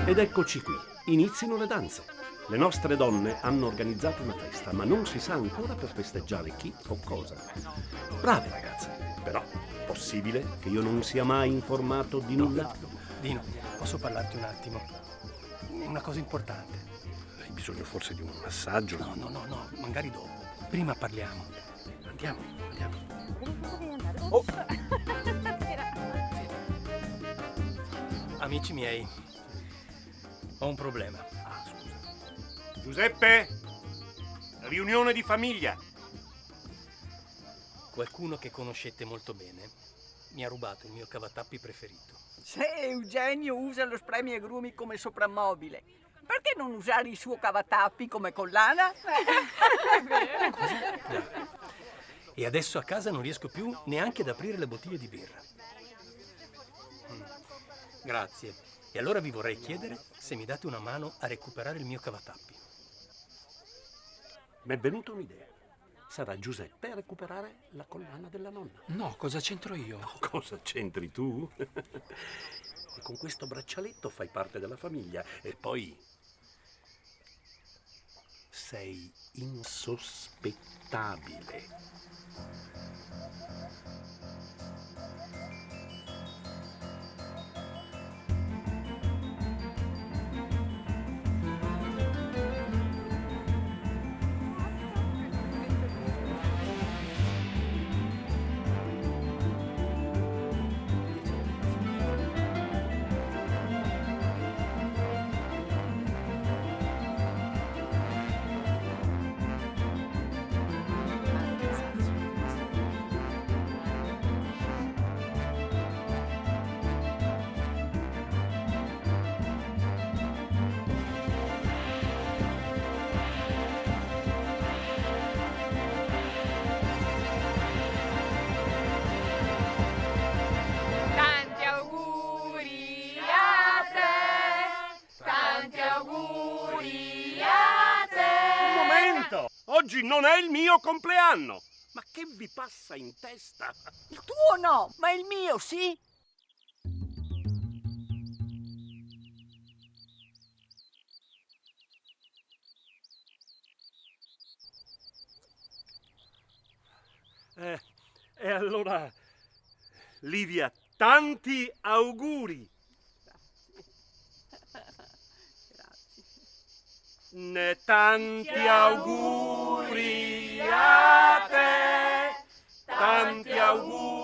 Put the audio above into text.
Ed eccoci qui, inizino le danze. Le nostre donne hanno organizzato una festa, ma non si sa ancora per festeggiare chi o cosa. Brave ragazze, però possibile che io non sia mai informato di nulla? Dino, posso parlarti un attimo? Una cosa importante. Hai bisogno forse di un massaggio? No, magari dopo. Prima parliamo. Andiamo. Oh! Amici miei, ho un problema. Scusa. Giuseppe? Riunione di famiglia. Qualcuno che conoscete molto bene mi ha rubato il mio cavatappi preferito. Se Eugenio usa lo spremiagrumi come soprammobile, perché non usare il suo cavatappi come collana? E adesso a casa non riesco più neanche ad aprire le bottiglie di birra. Grazie. E allora vi vorrei chiedere se mi date una mano a recuperare il mio cavatappi. Mi è venuta un'idea. Sarà Giuseppe a recuperare la collana della nonna. No, cosa c'entro io? Cosa c'entri tu? E con questo braccialetto fai parte della famiglia. E poi sei insospettabile. Tanti auguri a te, tanti auguri a te. Un momento! Oggi non è il mio compleanno! Ma che vi passa in testa? Il tuo no, ma il mio sì. E allora, Livia, tanti auguri! Tanti auguri a te, tanti auguri